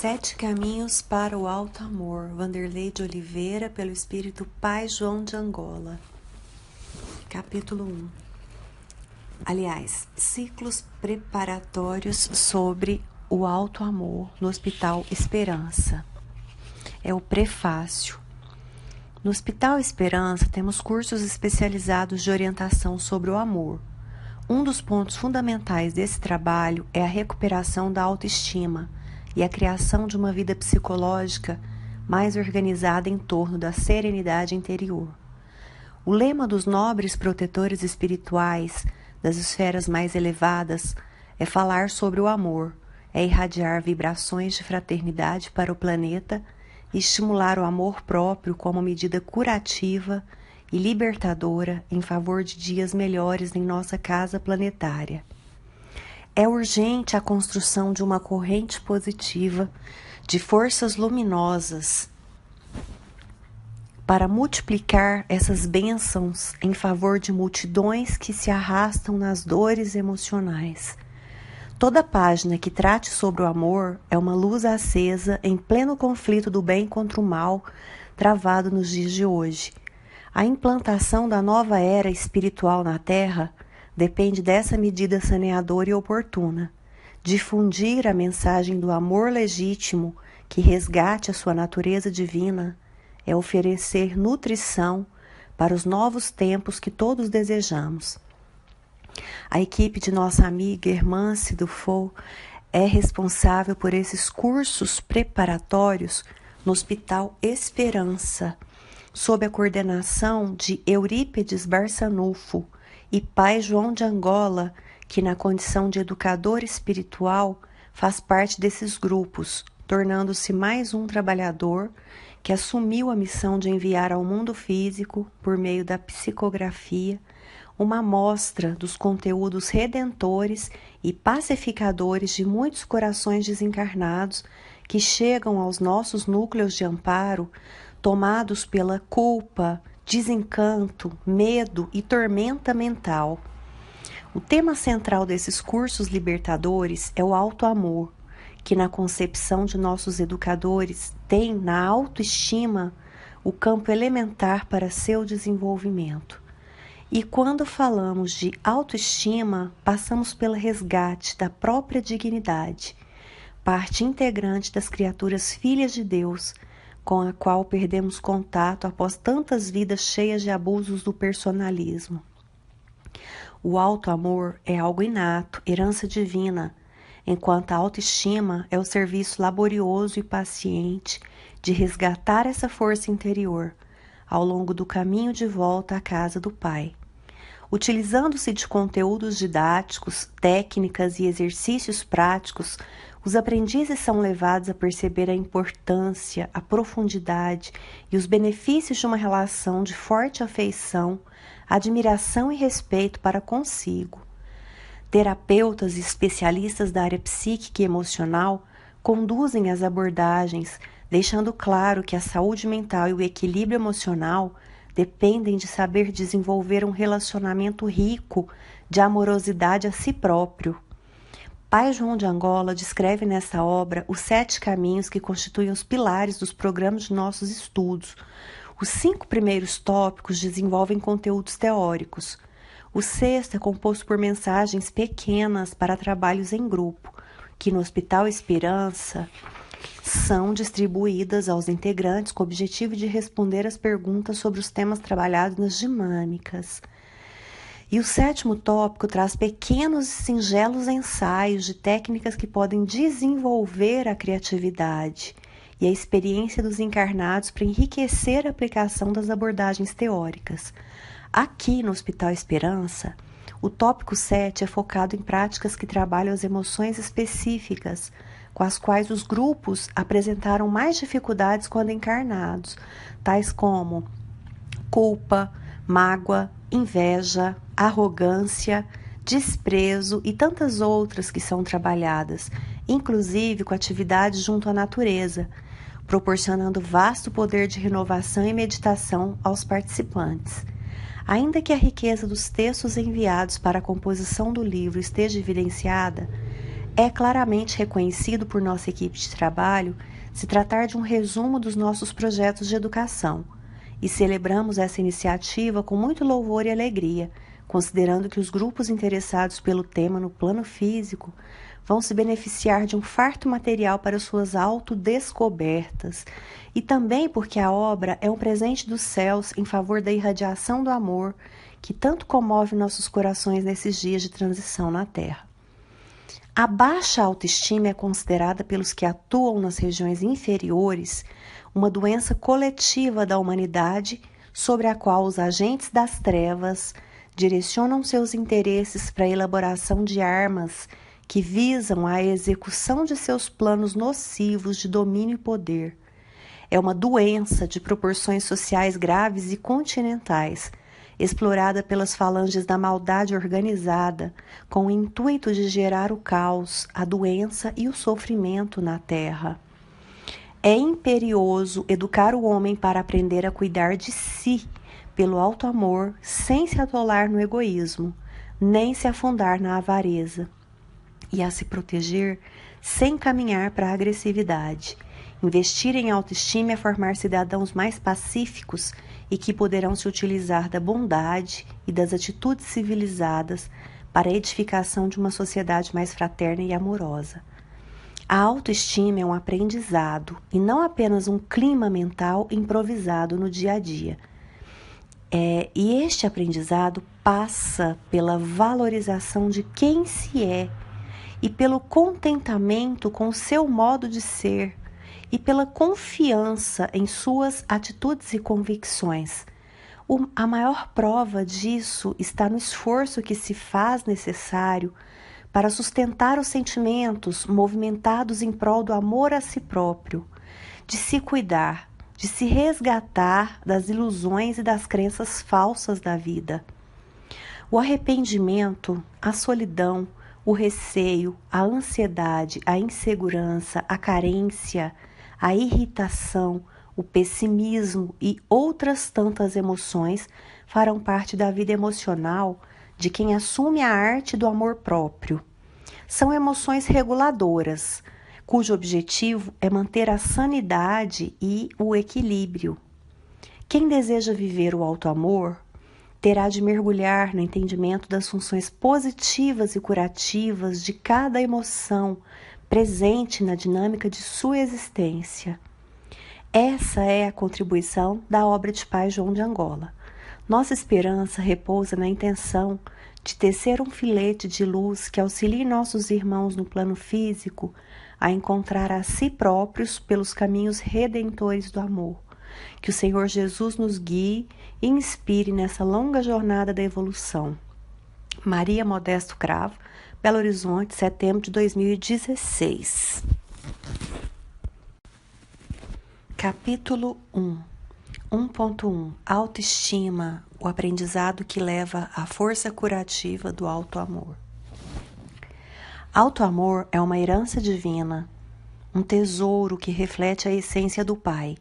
Sete Caminhos para o Alto Amor, Wanderley de Oliveira, pelo Espírito Pai João de Angola. Capítulo 1. Ciclos preparatórios sobre o alto amor no Hospital Esperança. É o prefácio. No Hospital Esperança temos cursos especializados de orientação sobre o amor. Um dos pontos fundamentais desse trabalho é a recuperação da autoestima e a criação de uma vida psicológica mais organizada em torno da serenidade interior. O lema dos nobres protetores espirituais das esferas mais elevadas é falar sobre o amor, é irradiar vibrações de fraternidade para o planeta e estimular o amor próprio como medida curativa e libertadora em favor de dias melhores em nossa casa planetária. É urgente a construção de uma corrente positiva de forças luminosas para multiplicar essas bênçãos em favor de multidões que se arrastam nas dores emocionais. Toda página que trate sobre o amor é uma luz acesa em pleno conflito do bem contra o mal travado nos dias de hoje. A implantação da nova era espiritual na Terra depende dessa medida saneadora e oportuna. Difundir a mensagem do amor legítimo que resgate a sua natureza divina é oferecer nutrição para os novos tempos que todos desejamos. A equipe de nossa amiga Hermance Dufault é responsável por esses cursos preparatórios no Hospital Esperança, sob a coordenação de Eurípedes Barçanufo e Pai João de Angola, que na condição de educador espiritual faz parte desses grupos, tornando-se mais um trabalhador que assumiu a missão de enviar ao mundo físico, por meio da psicografia, uma amostra dos conteúdos redentores e pacificadores de muitos corações desencarnados que chegam aos nossos núcleos de amparo, tomados pela culpa, desencanto, medo e tormenta mental. O tema central desses cursos libertadores é o alto amor, que na concepção de nossos educadores tem na autoestima o campo elementar para seu desenvolvimento. E quando falamos de autoestima, passamos pelo resgate da própria dignidade, parte integrante das criaturas filhas de Deus, com a qual perdemos contato após tantas vidas cheias de abusos do personalismo. O alto amor é algo inato, herança divina, enquanto a autoestima é o serviço laborioso e paciente de resgatar essa força interior ao longo do caminho de volta à casa do Pai. Utilizando-se de conteúdos didáticos, técnicas e exercícios práticos, os aprendizes são levados a perceber a importância, a profundidade e os benefícios de uma relação de forte afeição, admiração e respeito para consigo. Terapeutas e especialistas da área psíquica e emocional conduzem as abordagens, deixando claro que a saúde mental e o equilíbrio emocional dependem de saber desenvolver um relacionamento rico de amorosidade a si próprio. Pai João de Angola descreve nessa obra os 7 caminhos que constituem os pilares dos programas de nossos estudos. Os 5 primeiros tópicos desenvolvem conteúdos teóricos. O 6º é composto por mensagens pequenas para trabalhos em grupo, que no Hospital Esperança são distribuídas aos integrantes com o objetivo de responder às perguntas sobre os temas trabalhados nas dinâmicas. E o 7º tópico traz pequenos e singelos ensaios de técnicas que podem desenvolver a criatividade e a experiência dos encarnados para enriquecer a aplicação das abordagens teóricas. Aqui no Hospital Esperança, o tópico 7 é focado em práticas que trabalham as emoções específicas, com as quais os grupos apresentaram mais dificuldades quando encarnados, tais como culpa, mágoa, inveja, arrogância, desprezo e tantas outras que são trabalhadas, inclusive com atividades junto à natureza, proporcionando vasto poder de renovação e meditação aos participantes. Ainda que a riqueza dos textos enviados para a composição do livro esteja evidenciada, É claramente reconhecido por nossa equipe de trabalho se tratar de um resumo dos nossos projetos de educação, e celebramos essa iniciativa com muito louvor e alegria, considerando que os grupos interessados pelo tema no plano físico vão se beneficiar de um farto material para suas autodescobertas, e também porque a obra é um presente dos céus em favor da irradiação do amor que tanto comove nossos corações nesses dias de transição na Terra. A baixa autoestima é considerada pelos que atuam nas regiões inferiores uma doença coletiva da humanidade sobre a qual os agentes das trevas direcionam seus interesses para a elaboração de armas que visam a execução de seus planos nocivos de domínio e poder. É uma doença de proporções sociais graves e continentais, explorada pelas falanges da maldade organizada, com o intuito de gerar o caos, a doença e o sofrimento na Terra. É imperioso educar o homem para aprender a cuidar de si, pelo alto amor, sem se atolar no egoísmo, nem se afundar na avareza, e a se proteger sem caminhar para a agressividade. Investir em autoestima é formar cidadãos mais pacíficos e que poderão se utilizar da bondade e das atitudes civilizadas para a edificação de uma sociedade mais fraterna e amorosa. A autoestima é um aprendizado e não apenas um clima mental improvisado no dia a dia. E este aprendizado passa pela valorização de quem se é e pelo contentamento com seu modo de ser e pela confiança em suas atitudes e convicções. A maior prova disso está no esforço que se faz necessário para sustentar os sentimentos movimentados em prol do amor a si próprio, de se cuidar, de se resgatar das ilusões e das crenças falsas da vida. O arrependimento, a solidão, o receio, a ansiedade, a insegurança, a carência, a irritação, o pessimismo e outras tantas emoções farão parte da vida emocional de quem assume a arte do amor próprio. São emoções reguladoras, cujo objetivo é manter a sanidade e o equilíbrio. Quem deseja viver o auto-amor terá de mergulhar no entendimento das funções positivas e curativas de cada emoção presente na dinâmica de sua existência. Essa é a contribuição da obra de Pai João de Angola. Nossa esperança repousa na intenção de tecer um filete de luz que auxilie nossos irmãos no plano físico a encontrar a si próprios pelos caminhos redentores do amor. Que o Senhor Jesus nos guie e inspire nessa longa jornada da evolução. Maria Modesto Cravo, Belo Horizonte, setembro de 2016. Capítulo 1. 1.1. Autoestima, o aprendizado que leva à força curativa do auto-amor. Auto-amor é uma herança divina, um tesouro que reflete a essência do Pai.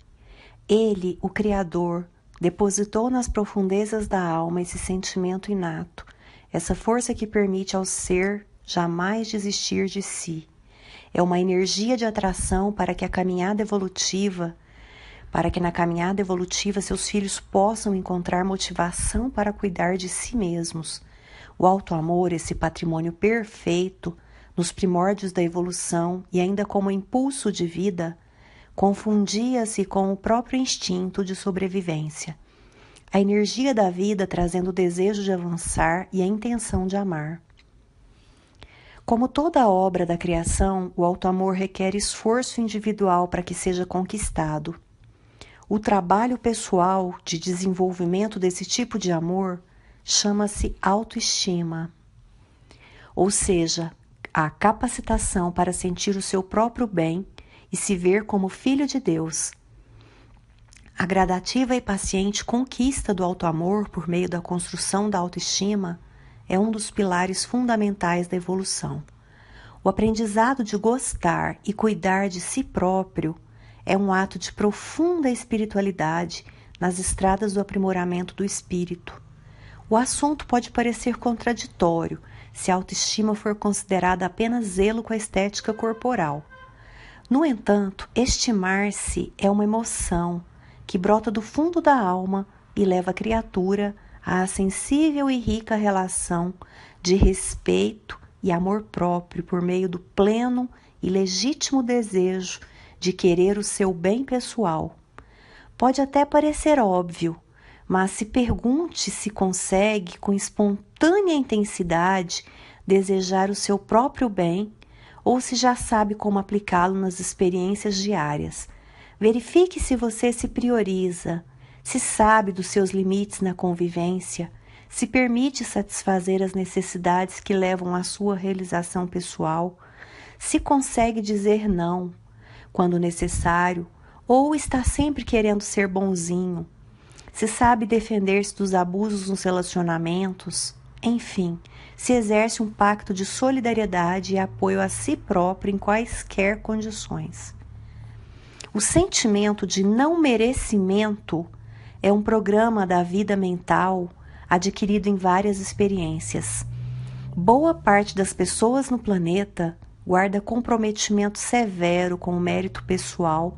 Ele, o Criador, depositou nas profundezas da alma esse sentimento inato, essa força que permite ao ser jamais desistir de si. É uma energia de atração para que na caminhada evolutiva seus filhos possam encontrar motivação para cuidar de si mesmos. O auto-amor, esse patrimônio perfeito, nos primórdios da evolução e ainda como impulso de vida, confundia-se com o próprio instinto de sobrevivência. A energia da vida trazendo o desejo de avançar e a intenção de amar. Como toda obra da criação, o auto-amor requer esforço individual para que seja conquistado. O trabalho pessoal de desenvolvimento desse tipo de amor chama-se autoestima, ou seja, a capacitação para sentir o seu próprio bem e se ver como filho de Deus. A gradativa e paciente conquista do auto-amor por meio da construção da autoestima é um dos pilares fundamentais da evolução. O aprendizado de gostar e cuidar de si próprio é um ato de profunda espiritualidade nas estradas do aprimoramento do espírito. O assunto pode parecer contraditório se a autoestima for considerada apenas zelo com a estética corporal. No entanto, estimar-se é uma emoção que brota do fundo da alma e leva a criatura à sensível e rica relação de respeito e amor próprio por meio do pleno e legítimo desejo de querer o seu bem pessoal. Pode até parecer óbvio, mas se pergunte se consegue, com espontânea intensidade, desejar o seu próprio bem ou se já sabe como aplicá-lo nas experiências diárias. Verifique se você se prioriza, se sabe dos seus limites na convivência, se permite satisfazer as necessidades que levam à sua realização pessoal, se consegue dizer não quando necessário ou está sempre querendo ser bonzinho, se sabe defender-se dos abusos nos relacionamentos, enfim, se exerce um pacto de solidariedade e apoio a si próprio em quaisquer condições. O sentimento de não merecimento é um programa da vida mental adquirido em várias experiências. Boa parte das pessoas no planeta guarda comprometimento severo com o mérito pessoal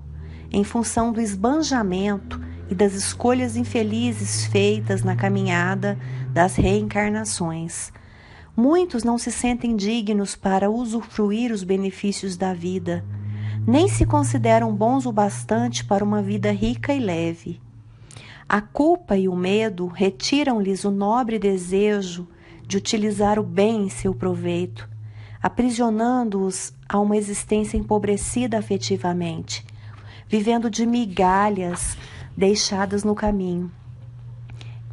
em função do esbanjamento e das escolhas infelizes feitas na caminhada das reencarnações. Muitos não se sentem dignos para usufruir os benefícios da vida, nem se consideram bons o bastante para uma vida rica e leve. A culpa e o medo retiram-lhes o nobre desejo de utilizar o bem em seu proveito, aprisionando-os a uma existência empobrecida afetivamente, vivendo de migalhas deixadas no caminho.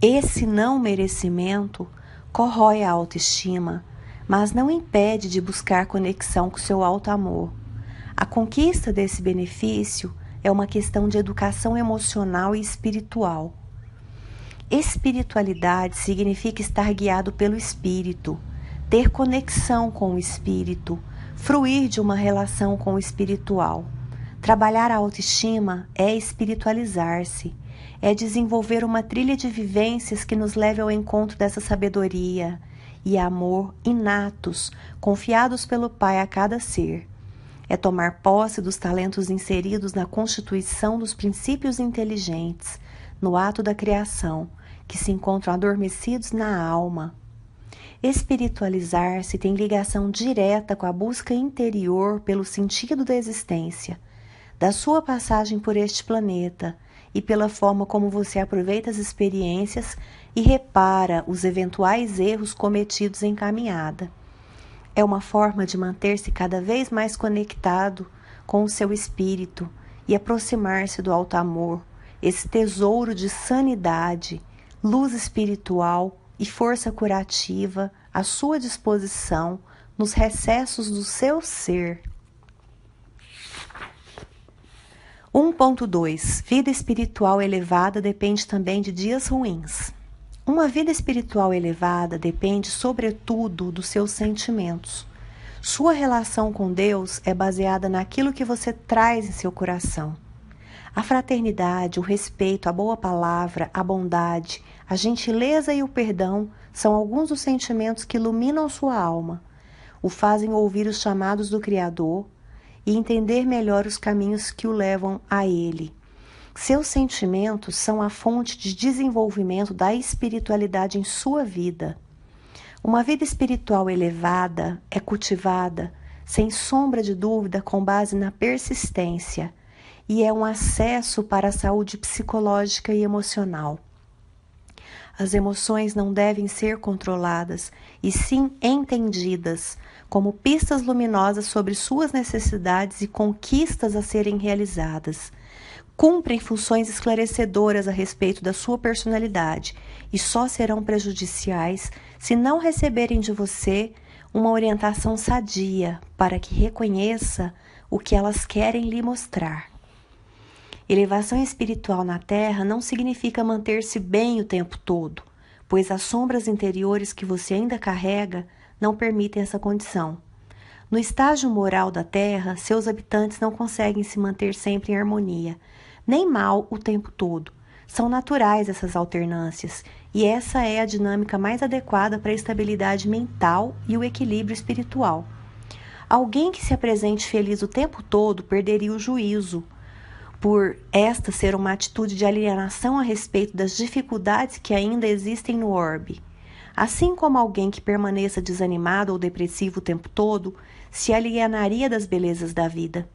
Esse não merecimento corrói a autoestima, mas não impede de buscar conexão com seu alto amor. A conquista desse benefício é uma questão de educação emocional e espiritual. Espiritualidade significa estar guiado pelo espírito, ter conexão com o espírito, fruir de uma relação com o espiritual. Trabalhar a autoestima é espiritualizar-se, é desenvolver uma trilha de vivências que nos leve ao encontro dessa sabedoria e amor inatos, confiados pelo Pai a cada ser. É tomar posse dos talentos inseridos na constituição dos princípios inteligentes, no ato da criação, que se encontram adormecidos na alma. Espiritualizar-se tem ligação direta com a busca interior pelo sentido da existência, da sua passagem por este planeta e pela forma como você aproveita as experiências e repara os eventuais erros cometidos em caminhada. É uma forma de manter-se cada vez mais conectado com o seu espírito e aproximar-se do alto amor, esse tesouro de sanidade, luz espiritual e força curativa à sua disposição nos recessos do seu ser. 1.2. Vida espiritual elevada depende também de dias ruins. Uma vida espiritual elevada depende, sobretudo, dos seus sentimentos. Sua relação com Deus é baseada naquilo que você traz em seu coração. A fraternidade, o respeito, a boa palavra, a bondade, a gentileza e o perdão são alguns dos sentimentos que iluminam sua alma, o fazem ouvir os chamados do Criador e entender melhor os caminhos que o levam a Ele. Seus sentimentos são a fonte de desenvolvimento da espiritualidade em sua vida. Uma vida espiritual elevada é cultivada, sem sombra de dúvida, com base na persistência, e é um acesso para a saúde psicológica e emocional. As emoções não devem ser controladas, e sim entendidas, como pistas luminosas sobre suas necessidades e conquistas a serem realizadas. Cumprem funções esclarecedoras a respeito da sua personalidade e só serão prejudiciais se não receberem de você uma orientação sadia para que reconheça o que elas querem lhe mostrar. Elevação espiritual na Terra não significa manter-se bem o tempo todo, pois as sombras interiores que você ainda carrega não permitem essa condição. No estágio moral da Terra, seus habitantes não conseguem se manter sempre em harmonia, nem mal o tempo todo. São naturais essas alternâncias, E essa é a dinâmica mais adequada para a estabilidade mental e o equilíbrio espiritual. Alguém que se apresente feliz o tempo todo perderia o juízo, por esta ser uma atitude de alienação a respeito das dificuldades que ainda existem no orbe. Assim como alguém que permaneça desanimado ou depressivo o tempo todo, se alienaria das belezas da vida.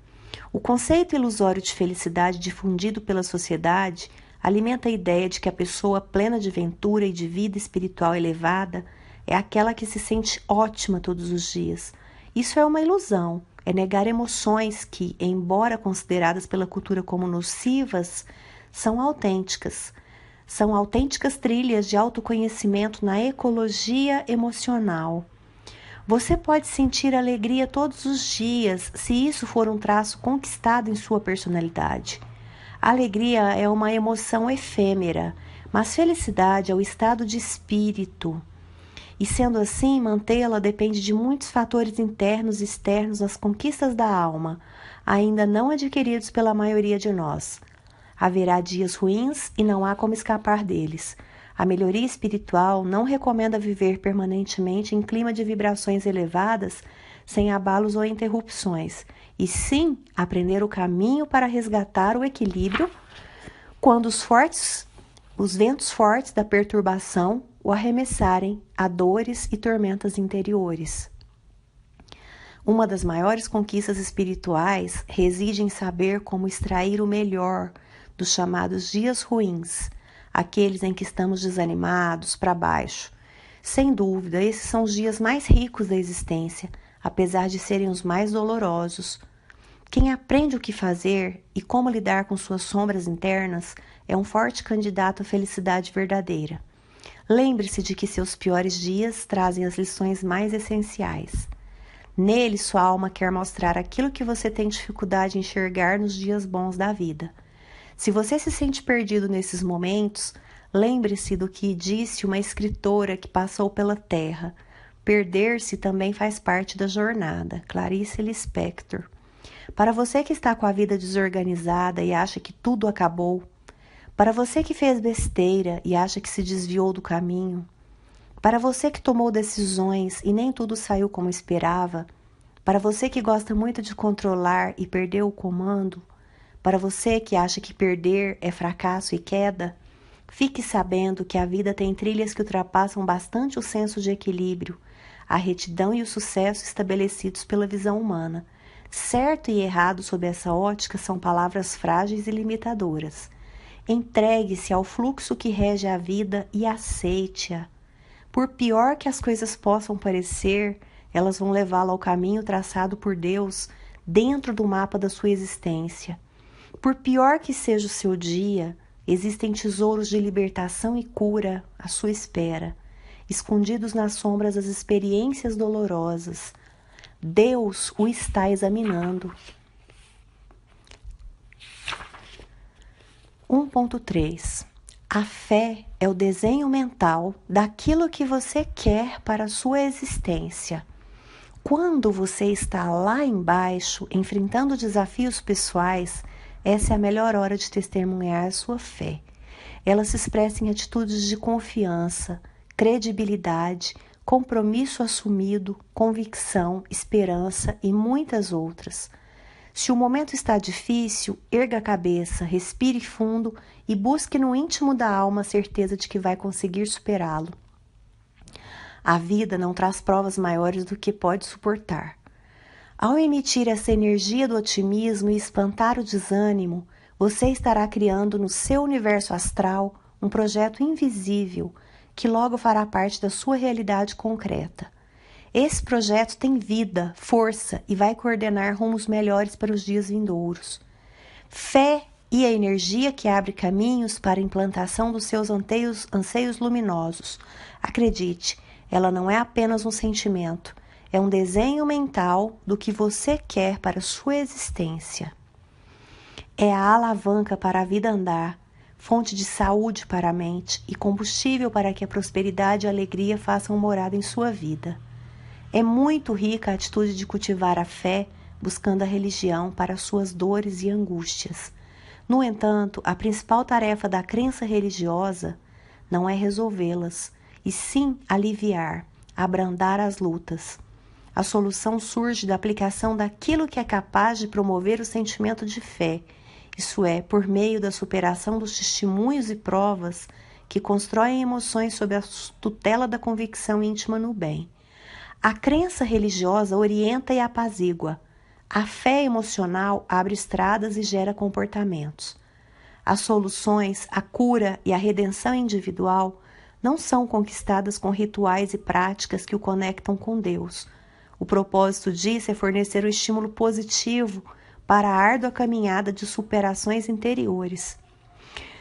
O conceito ilusório de felicidade difundido pela sociedade alimenta a ideia de que a pessoa plena de ventura e de vida espiritual elevada é aquela que se sente ótima todos os dias. Isso é uma ilusão, é negar emoções que, embora consideradas pela cultura como nocivas, são autênticas. São autênticas trilhas de autoconhecimento na ecologia emocional. Você pode sentir alegria todos os dias, se isso for um traço conquistado em sua personalidade. A alegria é uma emoção efêmera, mas felicidade é o estado de espírito. E sendo assim, mantê-la depende de muitos fatores internos e externos nas conquistas da alma, ainda não adquiridos pela maioria de nós. Haverá dias ruins e não há como escapar deles. A melhoria espiritual não recomenda viver permanentemente em clima de vibrações elevadas, sem abalos ou interrupções, e sim aprender o caminho para resgatar o equilíbrio quando os ventos fortes da perturbação o arremessarem a dores e tormentas interiores. Uma das maiores conquistas espirituais reside em saber como extrair o melhor dos chamados dias ruins, aqueles em que estamos desanimados, para baixo. Sem dúvida, esses são os dias mais ricos da existência, apesar de serem os mais dolorosos. Quem aprende o que fazer e como lidar com suas sombras internas é um forte candidato à felicidade verdadeira. Lembre-se de que seus piores dias trazem as lições mais essenciais. Nele, sua alma quer mostrar aquilo que você tem dificuldade em enxergar nos dias bons da vida. Se você se sente perdido nesses momentos, lembre-se do que disse uma escritora que passou pela Terra. Perder-se também faz parte da jornada. Clarice Lispector. Para você que está com a vida desorganizada e acha que tudo acabou, para você que fez besteira e acha que se desviou do caminho, para você que tomou decisões e nem tudo saiu como esperava, para você que gosta muito de controlar e perdeu o comando, para você que acha que perder é fracasso e queda, fique sabendo que a vida tem trilhas que ultrapassam bastante o senso de equilíbrio, a retidão e o sucesso estabelecidos pela visão humana. Certo e errado sob essa ótica são palavras frágeis e limitadoras. Entregue-se ao fluxo que rege a vida e aceite-a. Por pior que as coisas possam parecer, elas vão levá-lo ao caminho traçado por Deus dentro do mapa da sua existência. Por pior que seja o seu dia, existem tesouros de libertação e cura à sua espera, escondidos nas sombras das experiências dolorosas. Deus o está examinando. 1.3 A fé é o desenho mental daquilo que você quer para a sua existência. Quando você está lá embaixo, enfrentando desafios pessoais, essa é a melhor hora de testemunhar a sua fé. Ela se expressa em atitudes de confiança, credibilidade, compromisso assumido, convicção, esperança e muitas outras. Se o momento está difícil, erga a cabeça, respire fundo e busque no íntimo da alma a certeza de que vai conseguir superá-lo. A vida não traz provas maiores do que pode suportar. Ao emitir essa energia do otimismo e espantar o desânimo, você estará criando no seu universo astral um projeto invisível que logo fará parte da sua realidade concreta. Esse projeto tem vida, força e vai coordenar rumos melhores para os dias vindouros. Fé e a energia que abre caminhos para a implantação dos seus anseios luminosos. Acredite, ela não é apenas um sentimento, é um desenho mental do que você quer para a sua existência. É a alavanca para a vida andar, fonte de saúde para a mente e combustível para que a prosperidade e a alegria façam morada em sua vida. É muito rica a atitude de cultivar a fé, buscando a religião para suas dores e angústias. No entanto, a principal tarefa da crença religiosa não é resolvê-las, e sim aliviar, abrandar as lutas. A solução surge da aplicação daquilo que é capaz de promover o sentimento de fé, isso é, por meio da superação dos testemunhos e provas que constroem emoções sob a tutela da convicção íntima no bem. A crença religiosa orienta e apazigua. A fé emocional abre estradas e gera comportamentos. As soluções, a cura e a redenção individual não são conquistadas com rituais e práticas que o conectam com Deus. O propósito disso é fornecer o estímulo positivo para a árdua caminhada de superações interiores.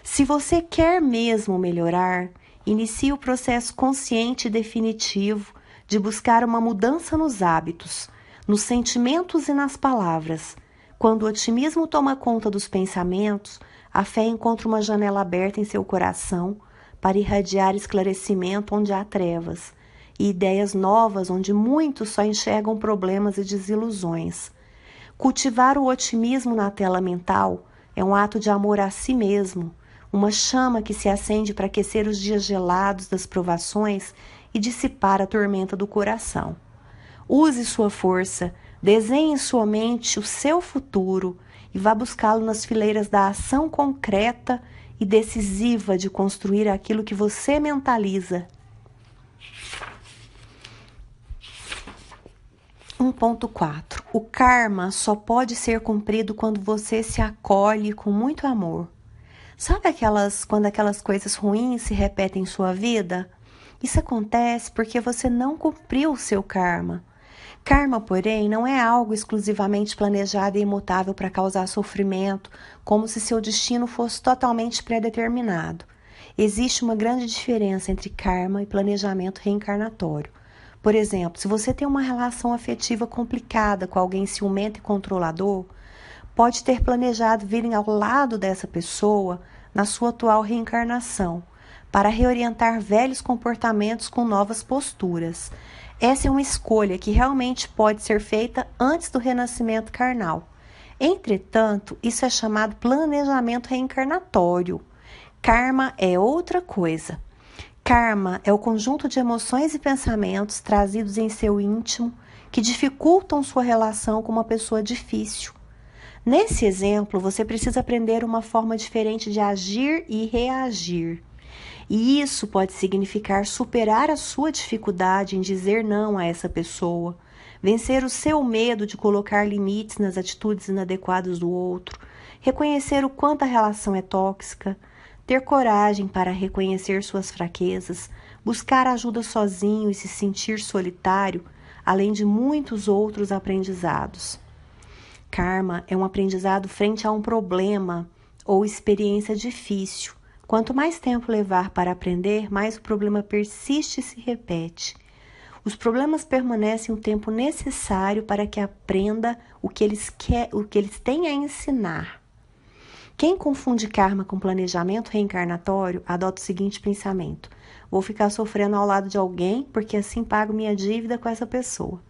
Se você quer mesmo melhorar, inicie o processo consciente e definitivo de buscar uma mudança nos hábitos, nos sentimentos e nas palavras. Quando o otimismo toma conta dos pensamentos, a fé encontra uma janela aberta em seu coração para irradiar esclarecimento onde há trevas e ideias novas onde muitos só enxergam problemas e desilusões. Cultivar o otimismo na tela mental é um ato de amor a si mesmo, uma chama que se acende para aquecer os dias gelados das provações e dissipar a tormenta do coração. Use sua força, desenhe em sua mente o seu futuro e vá buscá-lo nas fileiras da ação concreta e decisiva de construir aquilo que você mentaliza. 1.4. O karma só pode ser cumprido quando você se acolhe com muito amor. Sabe quando aquelas coisas ruins se repetem em sua vida? Isso acontece porque você não cumpriu o seu karma. Karma, porém, não é algo exclusivamente planejado e imutável para causar sofrimento, como se seu destino fosse totalmente pré-determinado. Existe uma grande diferença entre karma e planejamento reencarnatório. Por exemplo, se você tem uma relação afetiva complicada com alguém ciumento e controlador, pode ter planejado vir ao lado dessa pessoa na sua atual reencarnação, para reorientar velhos comportamentos com novas posturas. Essa é uma escolha que realmente pode ser feita antes do renascimento carnal. Entretanto, isso é chamado planejamento reencarnatório. Karma é outra coisa. Karma é o conjunto de emoções e pensamentos trazidos em seu íntimo que dificultam sua relação com uma pessoa difícil. Nesse exemplo, você precisa aprender uma forma diferente de agir e reagir. E isso pode significar superar a sua dificuldade em dizer não a essa pessoa, vencer o seu medo de colocar limites nas atitudes inadequadas do outro, reconhecer o quanto a relação é tóxica, ter coragem para reconhecer suas fraquezas, buscar ajuda sozinho e se sentir solitário, além de muitos outros aprendizados. Karma é um aprendizado frente a um problema ou experiência difícil. Quanto mais tempo levar para aprender, mais o problema persiste e se repete. Os problemas permanecem o tempo necessário para que aprenda o que eles têm a ensinar. Quem confunde karma com planejamento reencarnatório adota o seguinte pensamento: vou ficar sofrendo ao lado de alguém porque assim pago minha dívida com essa pessoa.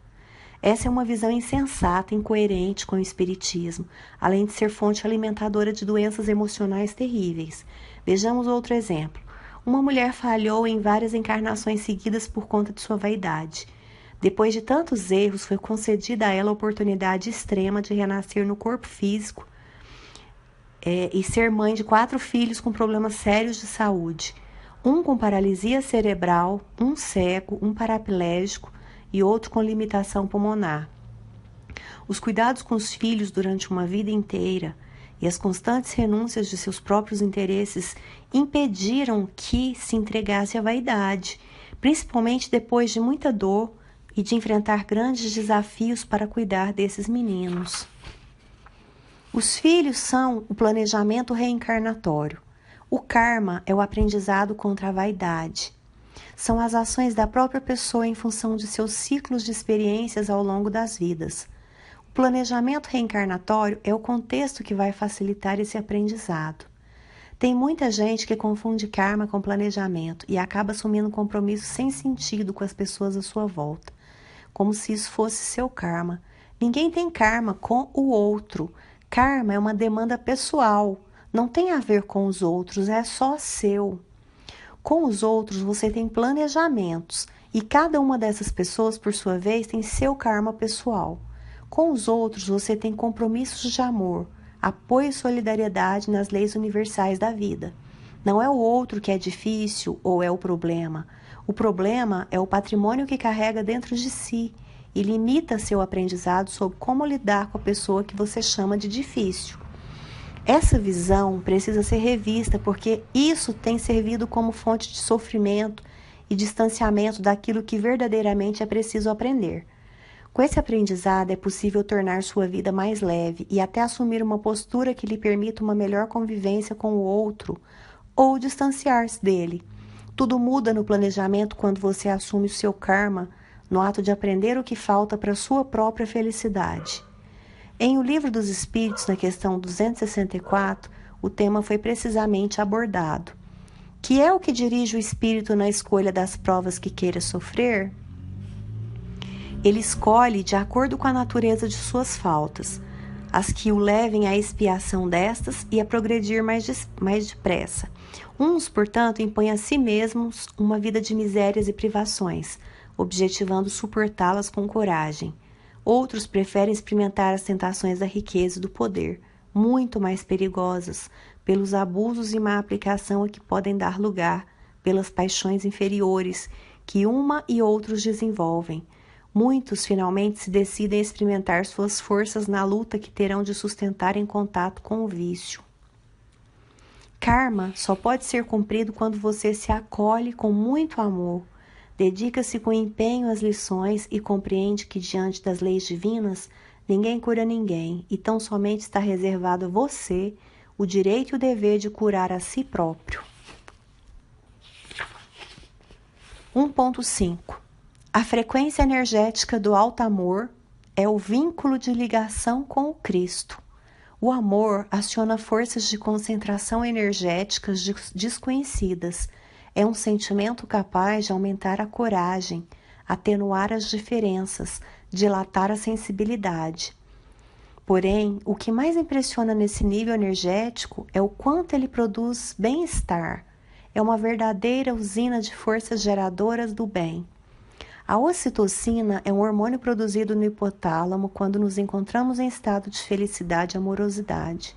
Essa é uma visão insensata e incoerente com o espiritismo, além de ser fonte alimentadora de doenças emocionais terríveis. Vejamos outro exemplo. Uma mulher falhou em várias encarnações seguidas por conta de sua vaidade. Depois de tantos erros, foi concedida a ela a oportunidade extrema de renascer no corpo físico e ser mãe de 4 filhos com problemas sérios de saúde. Um com paralisia cerebral, um cego, um paraplégico e outro com limitação pulmonar. Os cuidados com os filhos durante uma vida inteira e as constantes renúncias de seus próprios interesses impediram que se entregasse à vaidade, principalmente depois de muita dor e de enfrentar grandes desafios para cuidar desses meninos. Os filhos são o planejamento reencarnatório. O karma é o aprendizado contra a vaidade. São as ações da própria pessoa em função de seus ciclos de experiências ao longo das vidas. O planejamento reencarnatório é o contexto que vai facilitar esse aprendizado. Tem muita gente que confunde karma com planejamento e acaba assumindo um compromisso sem sentido com as pessoas à sua volta, como se isso fosse seu karma. Ninguém tem karma com o outro. Karma é uma demanda pessoal, não tem a ver com os outros, é só seu. Com os outros, você tem planejamentos, e cada uma dessas pessoas, por sua vez, tem seu karma pessoal. Com os outros, você tem compromissos de amor, apoio e solidariedade nas leis universais da vida. Não é o outro que é difícil ou é o problema. O problema é o patrimônio que carrega dentro de si e limita seu aprendizado sobre como lidar com a pessoa que você chama de difícil. Essa visão precisa ser revista porque isso tem servido como fonte de sofrimento e distanciamento daquilo que verdadeiramente é preciso aprender. Com esse aprendizado é possível tornar sua vida mais leve e até assumir uma postura que lhe permita uma melhor convivência com o outro ou distanciar-se dele. Tudo muda no planejamento quando você assume o seu karma no ato de aprender o que falta para sua própria felicidade. Em O Livro dos Espíritos, na questão 264, o tema foi precisamente abordado. Que é o que dirige o espírito na escolha das provas que queira sofrer? Ele escolhe de acordo com a natureza de suas faltas, as que o levem à expiação destas e a progredir mais depressa. Uns, portanto, impõem a si mesmos uma vida de misérias e privações, objetivando suportá-las com coragem. Outros preferem experimentar as tentações da riqueza e do poder, muito mais perigosas, pelos abusos e má aplicação a que podem dar lugar, pelas paixões inferiores que uma e outros desenvolvem. Muitos finalmente se decidem a experimentar suas forças na luta que terão de sustentar em contato com o vício. Karma só pode ser cumprido quando você se acolhe com muito amor, dedica-se com empenho às lições e compreende que, diante das leis divinas, ninguém cura ninguém e tão somente está reservado a você o direito e o dever de curar a si próprio. 1.5. A frequência energética do alto amor é o vínculo de ligação com o Cristo. O amor aciona forças de concentração energéticas desconhecidas. É um sentimento capaz de aumentar a coragem, atenuar as diferenças, dilatar a sensibilidade. Porém, o que mais impressiona nesse nível energético é o quanto ele produz bem-estar. É uma verdadeira usina de forças geradoras do bem. A ocitocina é um hormônio produzido no hipotálamo quando nos encontramos em estado de felicidade e amorosidade,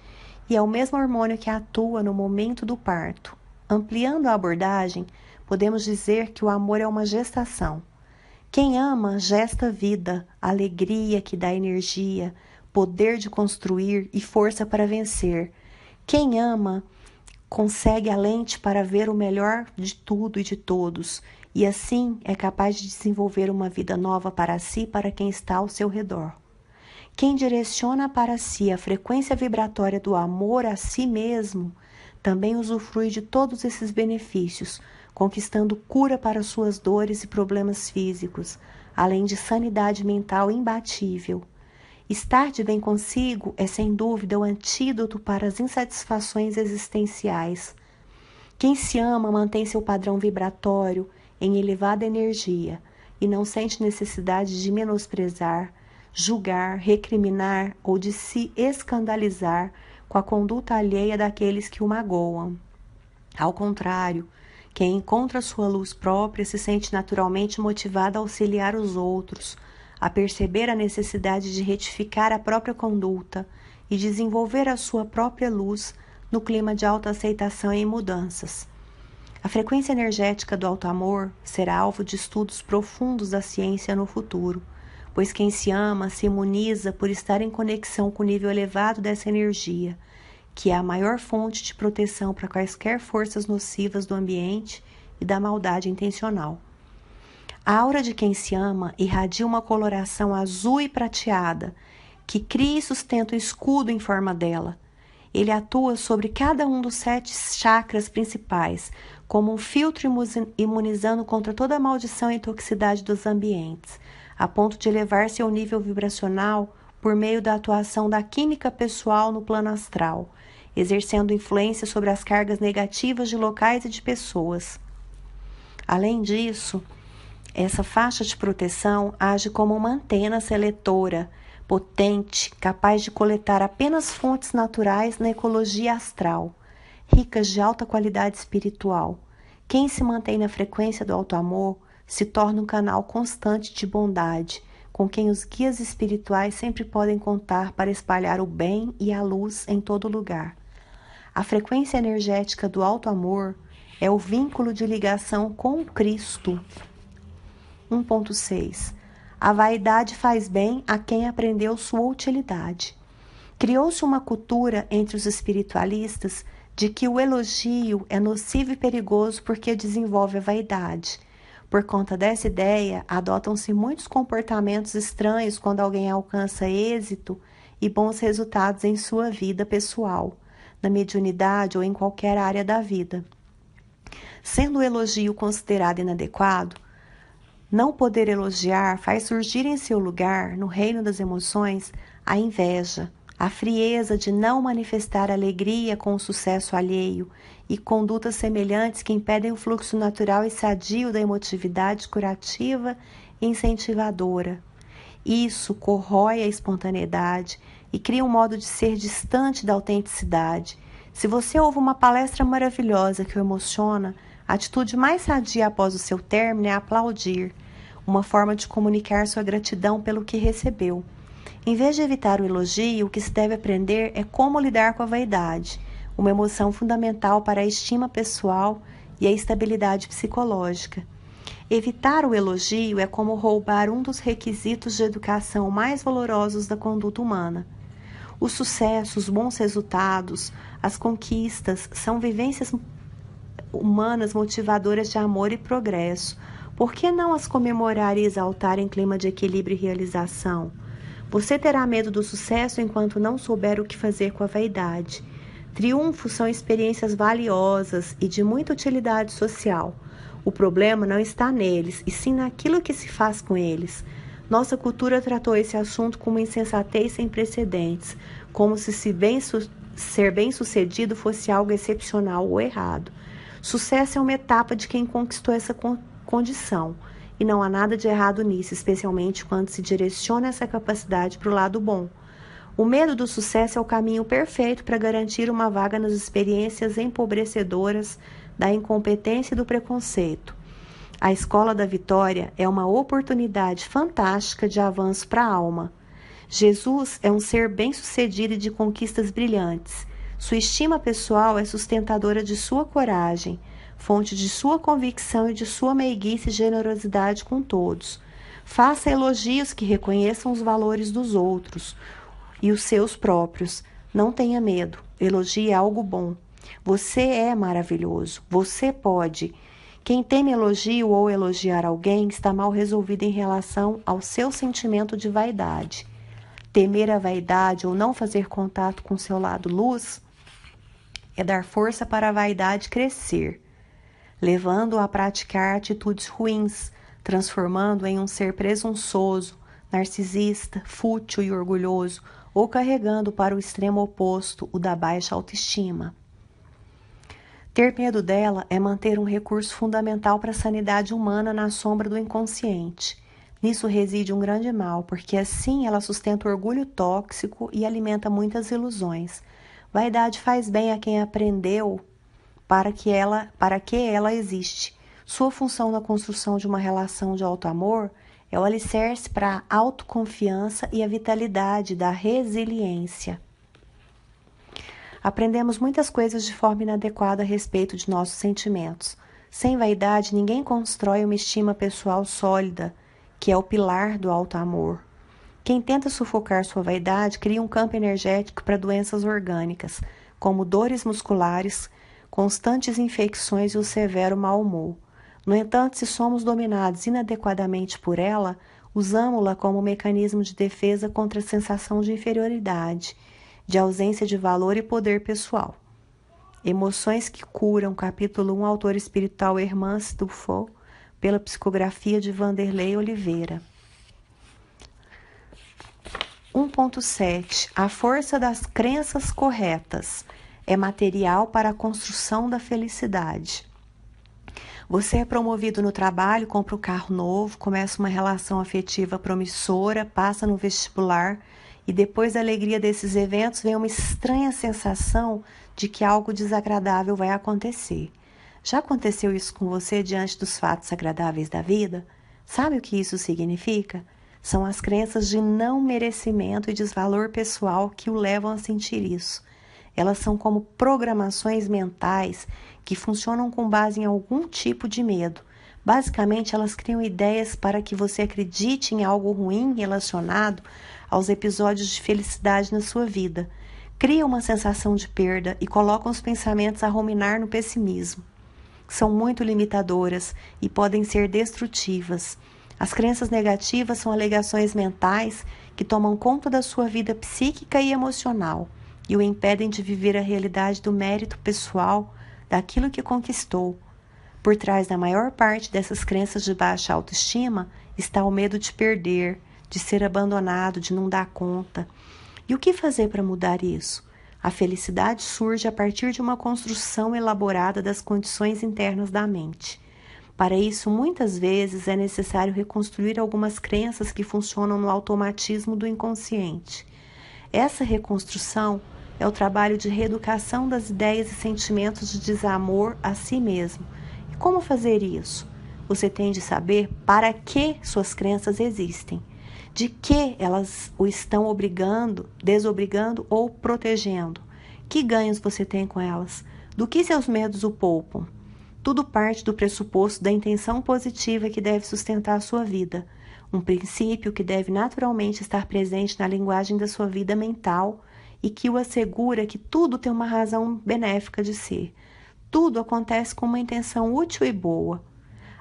e é o mesmo hormônio que atua no momento do parto. Ampliando a abordagem, podemos dizer que o amor é uma gestação. Quem ama gesta vida, alegria que dá energia, poder de construir e força para vencer. Quem ama consegue a lente para ver o melhor de tudo e de todos, e assim é capaz de desenvolver uma vida nova para si e para quem está ao seu redor. Quem direciona para si a frequência vibratória do amor a si mesmo, também usufrui de todos esses benefícios, conquistando cura para suas dores e problemas físicos, além de sanidade mental imbatível. Estar de bem consigo é, sem dúvida, o antídoto para as insatisfações existenciais. Quem se ama mantém seu padrão vibratório em elevada energia e não sente necessidade de menosprezar, julgar, recriminar ou de se escandalizar com a conduta alheia daqueles que o magoam. Ao contrário, quem encontra sua luz própria se sente naturalmente motivado a auxiliar os outros, a perceber a necessidade de retificar a própria conduta e desenvolver a sua própria luz no clima de autoaceitação e mudanças. A frequência energética do alto amor será alvo de estudos profundos da ciência no futuro, pois quem se ama se imuniza por estar em conexão com o nível elevado dessa energia, que é a maior fonte de proteção para quaisquer forças nocivas do ambiente e da maldade intencional. A aura de quem se ama irradia uma coloração azul e prateada, que cria e sustenta o escudo em forma dela. Ele atua sobre cada um dos 7 chakras principais, como um filtro imunizando contra toda a maldição e toxicidade dos ambientes, a ponto de elevar seu nível vibracional por meio da atuação da química pessoal no plano astral, exercendo influência sobre as cargas negativas de locais e de pessoas. Além disso, essa faixa de proteção age como uma antena seletora, potente, capaz de coletar apenas fontes naturais na ecologia astral, ricas de alta qualidade espiritual, Quem se mantém na frequência do alto amor se torna um canal constante de bondade, com quem os guias espirituais sempre podem contar para espalhar o bem e a luz em todo lugar. A frequência energética do alto amor é o vínculo de ligação com Cristo. 1.6. A vaidade faz bem a quem aprendeu sua utilidade. Criou-se uma cultura entre os espiritualistas de que o elogio é nocivo e perigoso porque desenvolve a vaidade. Por conta dessa ideia, adotam-se muitos comportamentos estranhos quando alguém alcança êxito e bons resultados em sua vida pessoal, na mediunidade ou em qualquer área da vida. Sendo o elogio considerado inadequado, não poder elogiar faz surgir em seu lugar, no reino das emoções, a inveja, a frieza de não manifestar alegria com o sucesso alheio e condutas semelhantes que impedem o fluxo natural e sadio da emotividade curativa e incentivadora. Isso corrói a espontaneidade e cria um modo de ser distante da autenticidade. Se você ouve uma palestra maravilhosa que o emociona, a atitude mais sadia após o seu término é aplaudir, uma forma de comunicar sua gratidão pelo que recebeu. Em vez de evitar o elogio, o que se deve aprender é como lidar com a vaidade, uma emoção fundamental para a estima pessoal e a estabilidade psicológica. Evitar o elogio é como roubar um dos requisitos de educação mais valorosos da conduta humana. O sucesso, os bons resultados, as conquistas são vivências humanas motivadoras de amor e progresso. Por que não as comemorar e exaltar em clima de equilíbrio e realização? Você terá medo do sucesso enquanto não souber o que fazer com a vaidade. Triunfos são experiências valiosas e de muita utilidade social. O problema não está neles, e sim naquilo que se faz com eles. Nossa cultura tratou esse assunto com uma insensatez sem precedentes, como se ser bem-sucedido fosse algo excepcional ou errado. Sucesso é uma etapa de quem conquistou essa condição, e não há nada de errado nisso, especialmente quando se direciona essa capacidade para o lado bom. O medo do sucesso é o caminho perfeito para garantir uma vaga nas experiências empobrecedoras da incompetência e do preconceito. A escola da vitória é uma oportunidade fantástica de avanço para a alma. Jesus é um ser bem-sucedido e de conquistas brilhantes. Sua estima pessoal é sustentadora de sua coragem, fonte de sua convicção e de sua meiguice e generosidade com todos. Faça elogios que reconheçam os valores dos outros e os seus próprios. Não tenha medo. Elogie algo bom. Você é maravilhoso. Você pode. Quem teme elogio ou elogiar alguém está mal resolvido em relação ao seu sentimento de vaidade. Temer a vaidade ou não fazer contato com seu lado luz é dar força para a vaidade crescer, levando-o a praticar atitudes ruins, transformando-o em um ser presunçoso, narcisista, fútil e orgulhoso, ou carregando para o extremo oposto, o da baixa autoestima. Ter medo dela é manter um recurso fundamental para a sanidade humana na sombra do inconsciente. Nisso reside um grande mal, porque assim ela sustenta o orgulho tóxico e alimenta muitas ilusões. Vaidade faz bem a quem aprendeu para que ela existe. Sua função na construção de uma relação de alto amor é o alicerce para a autoconfiança e a vitalidade da resiliência. Aprendemos muitas coisas de forma inadequada a respeito de nossos sentimentos. Sem vaidade, ninguém constrói uma estima pessoal sólida, que é o pilar do alto amor. Quem tenta sufocar sua vaidade cria um campo energético para doenças orgânicas, como dores musculares, constantes infecções e o severo mau humor. No entanto, se somos dominados inadequadamente por ela, usamo-la como mecanismo de defesa contra a sensação de inferioridade, de ausência de valor e poder pessoal. Emoções que Curam, capítulo 1, autor espiritual Hermance Dufault, pela psicografia de Vanderlei Oliveira. 1.7. A força das crenças corretas é material para a construção da felicidade. Você é promovido no trabalho, compra um carro novo, começa uma relação afetiva promissora, passa no vestibular e depois da alegria desses eventos vem uma estranha sensação de que algo desagradável vai acontecer. Já aconteceu isso com você diante dos fatos agradáveis da vida? Sabe o que isso significa? São as crenças de não merecimento e desvalor pessoal que o levam a sentir isso. Elas são como programações mentais que funcionam com base em algum tipo de medo. Basicamente, elas criam ideias para que você acredite em algo ruim relacionado aos episódios de felicidade na sua vida. Criam uma sensação de perda e colocam os pensamentos a ruminar no pessimismo. São muito limitadoras e podem ser destrutivas. As crenças negativas são alegações mentais que tomam conta da sua vida psíquica e emocional e o impedem de viver a realidade do mérito pessoal, daquilo que conquistou. Por trás da maior parte dessas crenças de baixa autoestima está o medo de perder, de ser abandonado, de não dar conta. E o que fazer para mudar isso? A felicidade surge a partir de uma construção elaborada das condições internas da mente. Para isso, muitas vezes é necessário reconstruir algumas crenças que funcionam no automatismo do inconsciente. Essa reconstrução é o trabalho de reeducação das ideias e sentimentos de desamor a si mesmo. E como fazer isso? Você tem de saber para que suas crenças existem, de que elas o estão obrigando, desobrigando ou protegendo. Que ganhos você tem com elas? Do que seus medos o poupam? Tudo parte do pressuposto da intenção positiva que deve sustentar a sua vida, um princípio que deve naturalmente estar presente na linguagem da sua vida mental e que o assegura que tudo tem uma razão benéfica de ser. Tudo acontece com uma intenção útil e boa.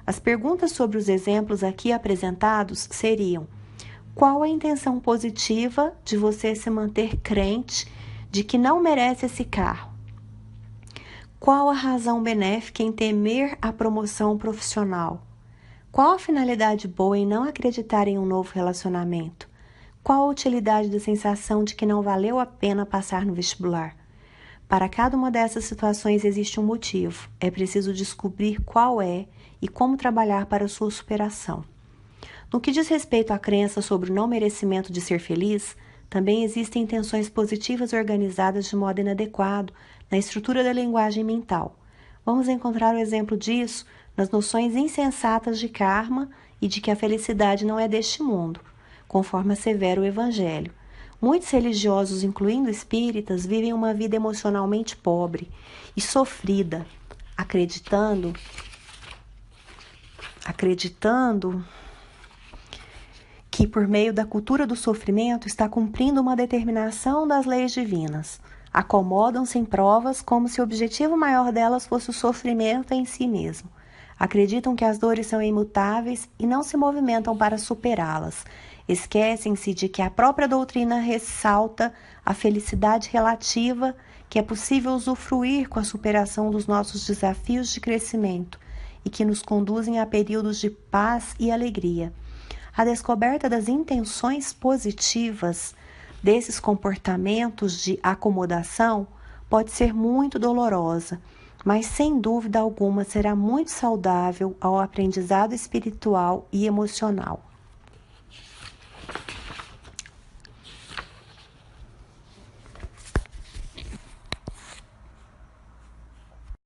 As perguntas sobre os exemplos aqui apresentados seriam: qual a intenção positiva de você se manter crente de que não merece esse carro? Qual a razão benéfica em temer a promoção profissional? Qual a finalidade boa em não acreditar em um novo relacionamento? Qual a utilidade da sensação de que não valeu a pena passar no vestibular? Para cada uma dessas situações existe um motivo. É preciso descobrir qual é e como trabalhar para sua superação. No que diz respeito à crença sobre o não merecimento de ser feliz, também existem intenções positivas organizadas de modo inadequado na estrutura da linguagem mental. Vamos encontrar o exemplo disso nas noções insensatas de karma e de que a felicidade não é deste mundo, conforme assevera o Evangelho. Muitos religiosos, incluindo espíritas, vivem uma vida emocionalmente pobre e sofrida, acreditando que por meio da cultura do sofrimento está cumprindo uma determinação das leis divinas. Acomodam-se em provas como se o objetivo maior delas fosse o sofrimento em si mesmo. Acreditam que as dores são imutáveis e não se movimentam para superá-las. Esquecem-se de que a própria doutrina ressalta a felicidade relativa que é possível usufruir com a superação dos nossos desafios de crescimento e que nos conduzem a períodos de paz e alegria. A descoberta das intenções positivas desses comportamentos de acomodação pode ser muito dolorosa, mas sem dúvida alguma será muito saudável ao aprendizado espiritual e emocional.